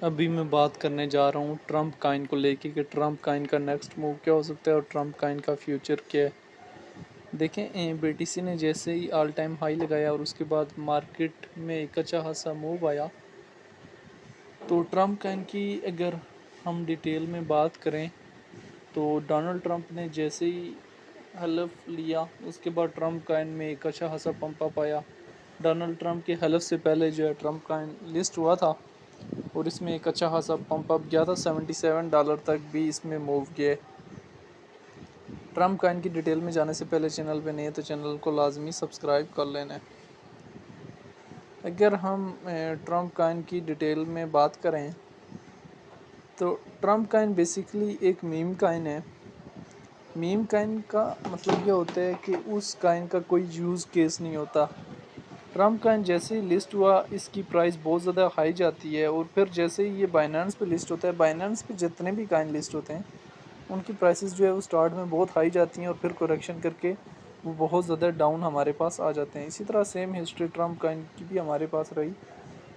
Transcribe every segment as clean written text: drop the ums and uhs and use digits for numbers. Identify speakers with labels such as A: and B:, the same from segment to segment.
A: अभी मैं बात करने जा रहा हूँ ट्रम्प कॉइन को लेके कि ट्रम्प कॉइन का नेक्स्ट मूव क्या हो सकता है और ट्रम्प कॉइन का फ्यूचर क्या है। देखें बीटीसी ने जैसे ही ऑल टाइम हाई लगाया और उसके बाद मार्केट में एक अच्छा खासा मूव आया, तो ट्रम्प कॉइन की अगर हम डिटेल में बात करें तो डोनाल्ड ट्रम्प ने जैसे ही हलफ लिया उसके बाद ट्रम्प कॉइन में एक अच्छा खासा पंप अप आया। डोनाल्ड ट्रम्प के हलफ से पहले जो है ट्रम्प कॉइन लिस्ट हुआ था और इसमें एक अच्छा खासा पंप अप गया था, $77 तक भी इसमें मूव किए। ट्रम्प कॉइन की डिटेल में जाने से पहले चैनल पे नहीं है तो चैनल को लाजमी सब्सक्राइब कर लेना। अगर हम ट्रम्प कॉइन की डिटेल में बात करें तो ट्रम्प कॉइन बेसिकली एक मीम कॉइन है। मीम कॉइन का मतलब ये होता है कि उस कॉइन का कोई यूज़ केस नहीं होता। ट्रम्प कॉइन जैसे ही लिस्ट हुआ इसकी प्राइस बहुत ज़्यादा हाई जाती है और फिर जैसे ही ये बाइनेंस पे लिस्ट होता है, बाइनेंस पे जितने भी कॉइन लिस्ट होते हैं उनकी प्राइसेस जो है वो स्टार्ट में बहुत हाई जाती हैं और फिर करेक्शन करके वो बहुत ज़्यादा डाउन हमारे पास आ जाते हैं। इसी तरह सेम हिस्ट्री ट्रम्प कॉइन की भी हमारे पास रही।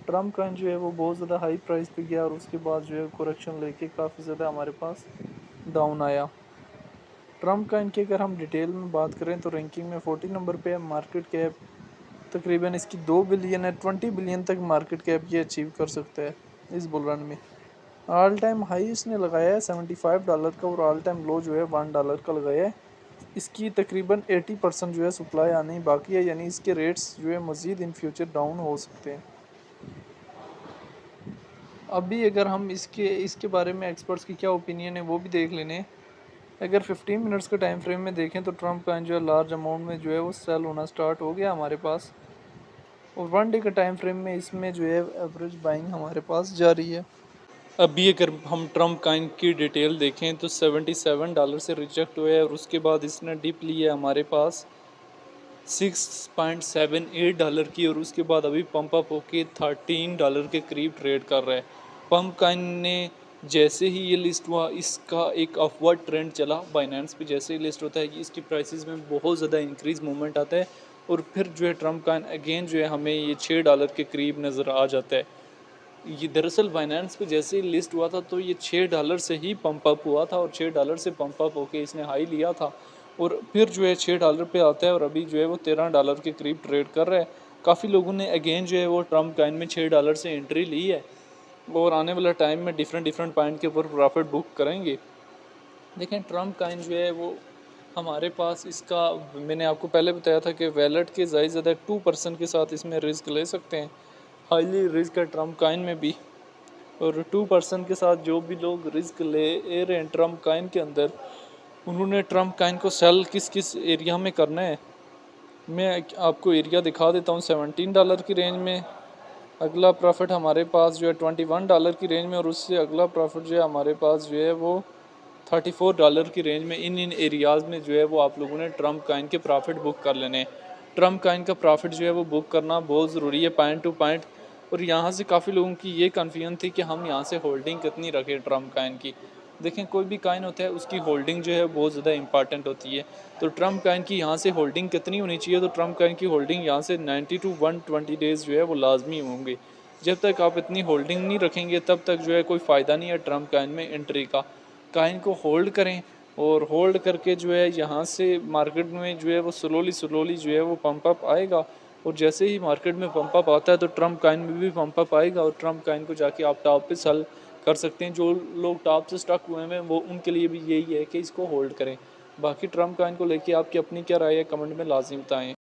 A: ट्रम्प कॉइन जो है वो बहुत ज़्यादा हाई प्राइस पे गया और उसके बाद जो है करेक्शन लेके काफ़ी ज़्यादा हमारे पास डाउन आया। ट्रम्प कॉइन की अगर हम डिटेल में बात करें तो रैंकिंग में 40 नंबर पे है। मार्केट कैप तकरीबन इसकी 2 बिलियन है, 20 बिलियन तक मार्केट कैप ये अचीव कर सकता है इस बुल रन में। ऑल टाइम हाई इसने लगाया है $75 का और ऑल टाइम लो जो है $1 का लगाया है। इसकी तकरीबन 80% जो है सप्लाई आनी ही बाकी है, यानी इसके रेट्स जो है मज़ीद इन फ्यूचर डाउन हो सकते हैं। अभी अगर हम इसके बारे में एक्सपर्ट्स की क्या ओपिनियन है वो भी देख लेने। अगर 15 मिनट्स का टाइम फ्रेम में देखें तो ट्रम्प का जो है लार्ज अमाउंट में जो है वो सेल होना स्टार्ट हो गया हमारे पास और 1 डे का टाइम फ्रेम में इसमें जो है एवरेज बाइंग हमारे पास जारी है। अभी अगर हम ट्रम्प कॉइन की डिटेल देखें तो $77 से रिजेक्ट हुआ है और उसके बाद इसने डिप ली है हमारे पास $6.78 की और उसके बाद अभी पंप अप होके $13 के करीब ट्रेड कर रहा है। पंप कॉइन ने जैसे ही ये लिस्ट हुआ इसका एक अपवर्ड ट्रेंड चला। बाइनेंस पे जैसे ही लिस्ट होता है कि इसकी प्राइसेस में बहुत ज़्यादा इंक्रीज मूवमेंट आता है और फिर जो है ट्रम्प कॉइन अगेन जो है हमें ये $6 के करीब नज़र आ जाता है। ये दरअसल बाइनेंस पे जैसे ही लिस्ट हुआ था तो ये $6 से ही पंप अप हुआ था और $6 से पंप अप होके इसने हाई लिया था और फिर जो है $6 पे आता है और अभी जो है वो $13 के करीब ट्रेड कर रहा है। काफ़ी लोगों ने अगेन जो है वो ट्रम्प कॉइन में $6 से एंट्री ली है और आने वाला टाइम में डिफरेंट पॉइंट के ऊपर प्रॉफिट बुक करेंगे। देखें ट्रम्प कॉइन जो है वो हमारे पास इसका मैंने आपको पहले बताया था कि वैलेट के ज़्यादा 2% के साथ इसमें रिस्क ले सकते हैं। हाईली रिस्क है ट्रम्प कॉइन में भी और 2% के साथ जो भी लोग रिस्क ले रहे हैं ट्रम्प कॉइन के अंदर, उन्होंने ट्रम्प कॉइन को सेल किस किस एरिया में करना है। मैं आपको एरिया दिखा देता हूँ। $17 की रेंज में अगला प्रॉफिट हमारे पास जो है $21 की रेंज में और उससे अगला प्रॉफिट जो है हमारे पास जो है वो $34 की रेंज में। इन एरियाज़ में जो है वो आप लोगों ने ट्रम्प कॉइन के प्रॉफिट बुक कर लेने। ट्रम्प कॉइन का प्रॉफिट जो है वो बुक करना बहुत ज़रूरी है पॉइंट टू पॉइंट। और यहाँ से काफ़ी लोगों की ये कन्फ्यूजन थी कि हम यहाँ से होल्डिंग कितनी रखें ट्रम्प कॉइन की। देखें कोई भी कॉइन होता है उसकी होल्डिंग जो है बहुत ज़्यादा इंपॉर्टेंट होती है। तो ट्रम्प कॉइन की यहाँ से होल्डिंग कितनी होनी चाहिए, तो ट्रम्प कॉइन की होल्डिंग यहाँ से 90 to 120 डेज़ जो है वो लाजमी होंगे। जब तक आप इतनी होल्डिंग नहीं रखेंगे तब तक जो है कोई फ़ायदा नहीं है ट्रम्प कॉइन में एंट्री का। कॉइन को होल्ड करें और होल्ड करके जो है यहाँ से मार्केट में जो है वो स्लोली जो है वो पंप अप आएगा और जैसे ही मार्केट में पंप अप आता है तो ट्रम्प कॉइन में भी पंप अप आएगा और ट्रम्प कॉइन को जाके आप टॉप पे सेल कर सकते हैं। जो लोग टॉप से स्टक हुए हैं वो उनके लिए भी यही है कि इसको होल्ड करें। बाकी ट्रम्प कॉइन को लेके आपकी अपनी क्या राय है कमेंट में लाजिम बताएं।